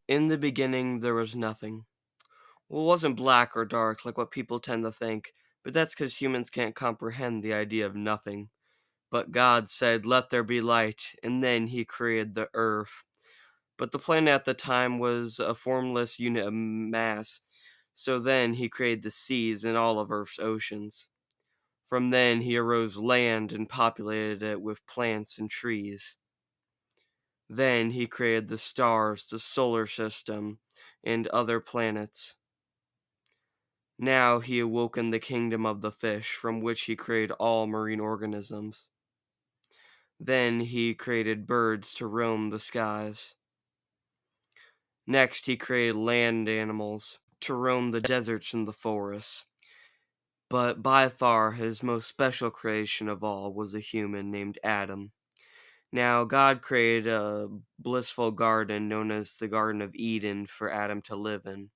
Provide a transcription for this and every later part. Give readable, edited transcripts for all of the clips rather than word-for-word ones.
In the beginning, there was nothing. Well, it wasn't black or dark like what people tend to think, but that's because humans can't comprehend the idea of nothing. But God said, "Let there be light," and then He created the earth. But the planet at the time was a formless unit of mass, so then He created the seas and all of Earth's oceans. From then He arose land and populated it with plants and trees. Then He created the stars, the solar system, and other planets. Now he awoke in the kingdom of the fish, from which he created all marine organisms. Then he created birds to roam the skies. Next he created land animals to roam the deserts and the forests. But by far his most special creation of all was a human named Adam. Now God created a blissful garden known as the Garden of Eden for Adam to live in.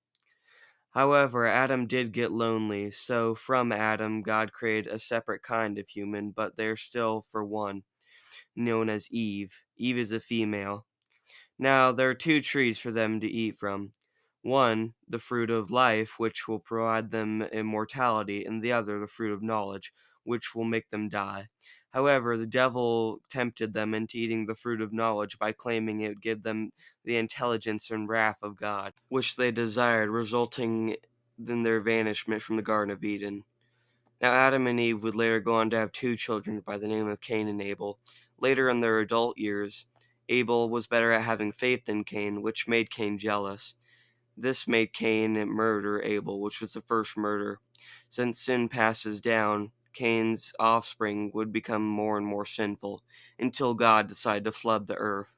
However, Adam did get lonely, so from Adam, God created a separate kind of human, but they're still for one, known as Eve. Eve is a female. Now, there are two trees for them to eat from. One, the fruit of life, which will provide them immortality, and the other, the fruit of knowledge, which will make them die. However, the devil tempted them into eating the fruit of knowledge by claiming it would give them the intelligence and wrath of God, which they desired, resulting in their banishment from the Garden of Eden. Now, Adam and Eve would later go on to have two children by the name of Cain and Abel. Later in their adult years, Abel was better at having faith than Cain, which made Cain jealous. This made Cain murder Abel, which was the first murder. Since sin passes down, Cain's offspring would become more and more sinful, until God decided to flood the earth.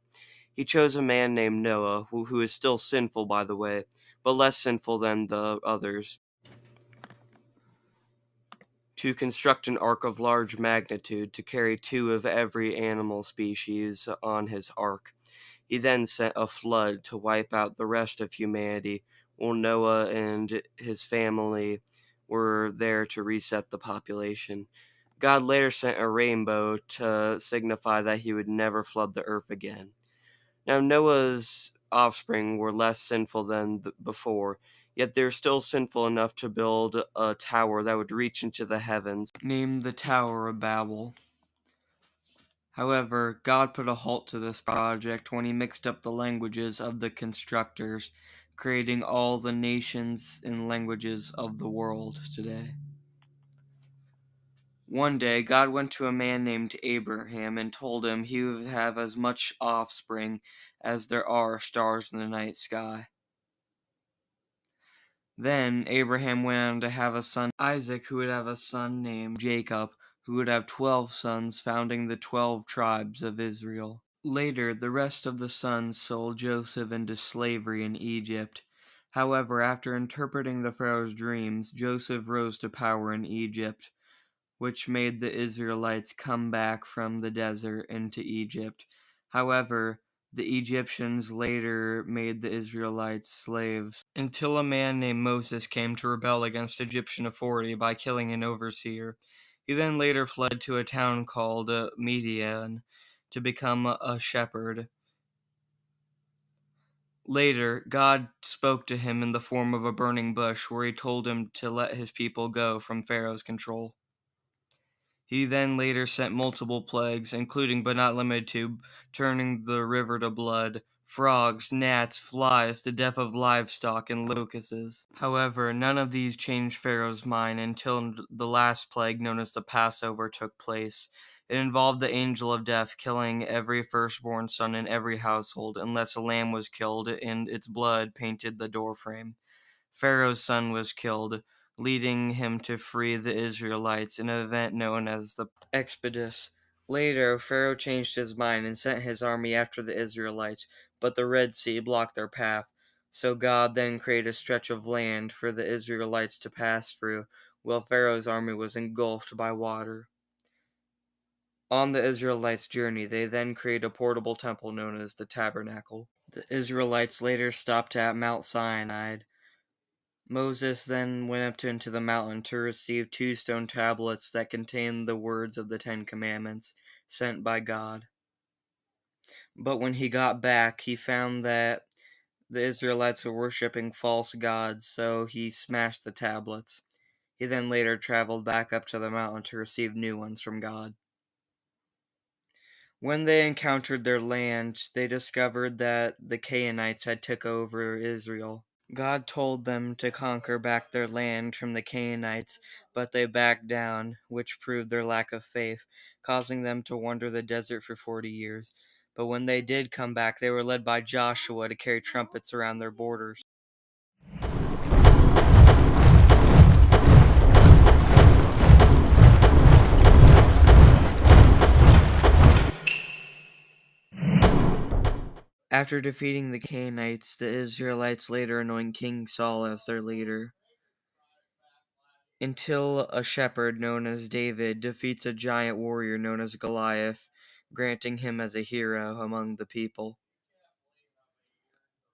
He chose a man named Noah, who is still sinful, by the way, but less sinful than the others, to construct an ark of large magnitude to carry two of every animal species on his ark. He then sent a flood to wipe out the rest of humanity, while Noah and his family were there to reset the population. God later sent a rainbow to signify that he would never flood the earth again. Now, Noah's offspring were less sinful than before, yet they were still sinful enough to build a tower that would reach into the heavens, named the Tower of Babel. However, God put a halt to this project when he mixed up the languages of the constructors, creating all the nations and languages of the world today. One day, God went to a man named Abraham and told him he would have as much offspring as there are stars in the night sky. Then Abraham went on to have a son, Isaac, who would have a son named Jacob, who would have 12 sons, founding the 12 tribes of Israel. Later, the rest of the sons sold Joseph into slavery in Egypt. However, after interpreting the Pharaoh's dreams, Joseph rose to power in Egypt, which made the Israelites come back from the desert into Egypt. However, the Egyptians later made the Israelites slaves until a man named Moses came to rebel against Egyptian authority by killing an overseer. He then later fled to a town called Midian to become a shepherd. Later, God spoke to him in the form of a burning bush, where he told him to let his people go from Pharaoh's control. He then later sent multiple plagues, including but not limited to turning the river to blood, frogs, gnats, flies, the death of livestock, and locusts. However, none of these changed Pharaoh's mind until the last plague, known as the Passover, took place. It involved the angel of death killing every firstborn son in every household, unless a lamb was killed and its blood painted the doorframe. Pharaoh's son was killed, leading him to free the Israelites in an event known as the Exodus. Later, Pharaoh changed his mind and sent his army after the Israelites, but the Red Sea blocked their path. So God then created a stretch of land for the Israelites to pass through, while Pharaoh's army was engulfed by water. On the Israelites' journey, they then created a portable temple known as the Tabernacle. The Israelites later stopped at Mount Sinai. Moses then went up into the mountain to receive 2 stone tablets that contained the words of the 10 Commandments sent by God. But when he got back, he found that The Israelites were worshipping false gods, so he smashed the tablets. He then later traveled back up to the mountain to receive new ones from God. When they encountered their land, they discovered that the Canaanites had took over Israel. God told them to conquer back their land from the Canaanites, but they backed down, which proved their lack of faith, causing them to wander the desert for 40 years. But when they did come back, they were led by Joshua to carry trumpets around their borders. After defeating the Canaanites, the Israelites later anoint King Saul as their leader, until a shepherd known as David defeats a giant warrior known as Goliath, granting him as a hero among the people.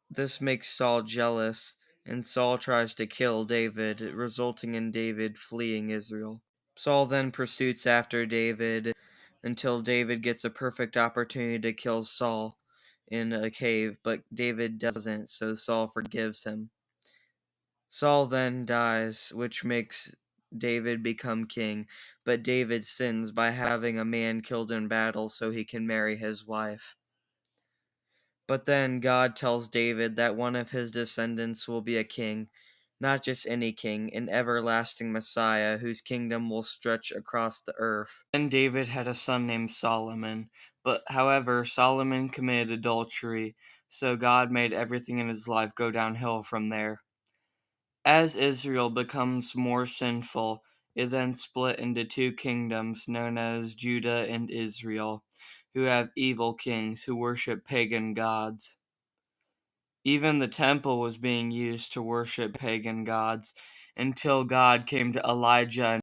This makes Saul jealous, and Saul tries to kill David, resulting in David fleeing Israel. Saul then pursues after David until David gets a perfect opportunity to kill Saul in a cave, but David doesn't, so Saul forgives him. Saul then dies, which makes David become king, but David sins by having a man killed in battle so he can marry his wife. But then God tells David that one of his descendants will be a king, not just any king, an everlasting Messiah whose kingdom will stretch across the earth. Then David had a son named Solomon, but however, Solomon committed adultery, so God made everything in his life go downhill from there. As Israel becomes more sinful, it then split into two kingdoms known as Judah and Israel, who have evil kings who worship pagan gods. Even the temple was being used to worship pagan gods until God came to Elijah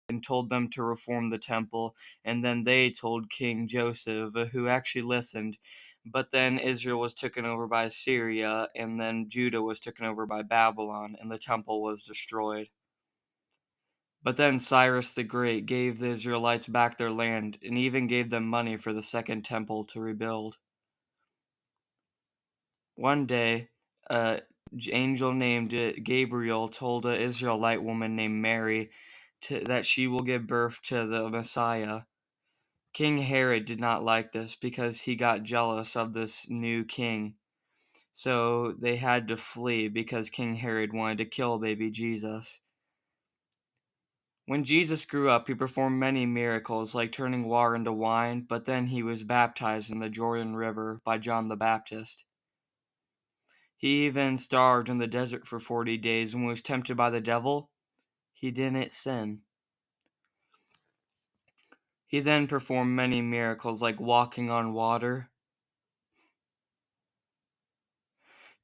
and told them to reform the temple, and then they told King Joseph, who actually listened. But then Israel was taken over by Syria, and then Judah was taken over by Babylon, and the temple was destroyed. But then Cyrus the Great gave the Israelites back their land, and even gave them money for the second temple to rebuild. One day, an angel named Gabriel told an Israelite woman named Mary that she will give birth to the Messiah. King Herod did not like this because he got jealous of this new king. So they had to flee because King Herod wanted to kill baby Jesus. When Jesus grew up, he performed many miracles like turning water into wine, but then he was baptized in the Jordan River by John the Baptist. He even starved in the desert for 40 days and was tempted by the devil. He didn't sin. He then performed many miracles like walking on water,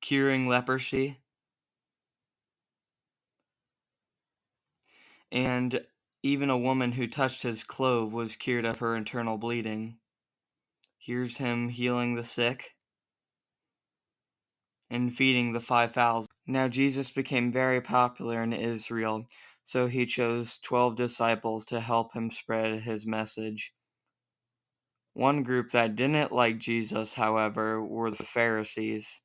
curing leprosy, and even a woman who touched his clove was cured of her internal bleeding. Here's him healing the sick and feeding the 5,000. Now Jesus became very popular in Israel, so he chose 12 disciples to help him spread his message. One group that didn't like Jesus, however, were the Pharisees.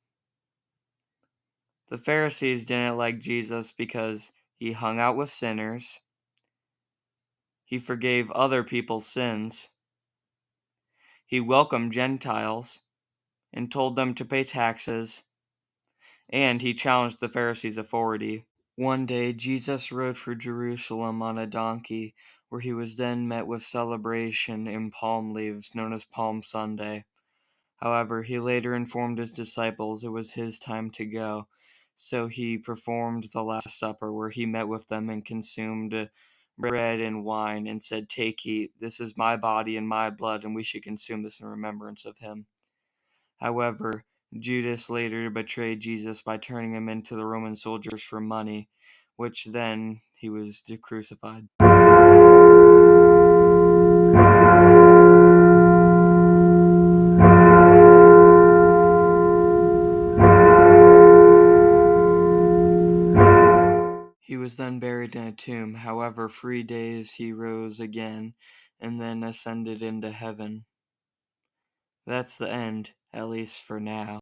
The Pharisees didn't like Jesus because he hung out with sinners, he forgave other people's sins, he welcomed Gentiles and told them to pay taxes, and he challenged the Pharisees' authority. One day, Jesus rode through Jerusalem on a donkey, where he was then met with celebration in palm leaves, known as Palm Sunday. However, he later informed his disciples it was his time to go, so he performed the Last Supper, where he met with them and consumed bread and wine, and said, "Take, eat, this is my body and my blood, and we should consume this in remembrance of him." However, Judas later betrayed Jesus by turning him into the Roman soldiers for money, which then he was crucified. He was then buried in a tomb. However, 3 days he rose again and then ascended into heaven. That's the end, at least for now.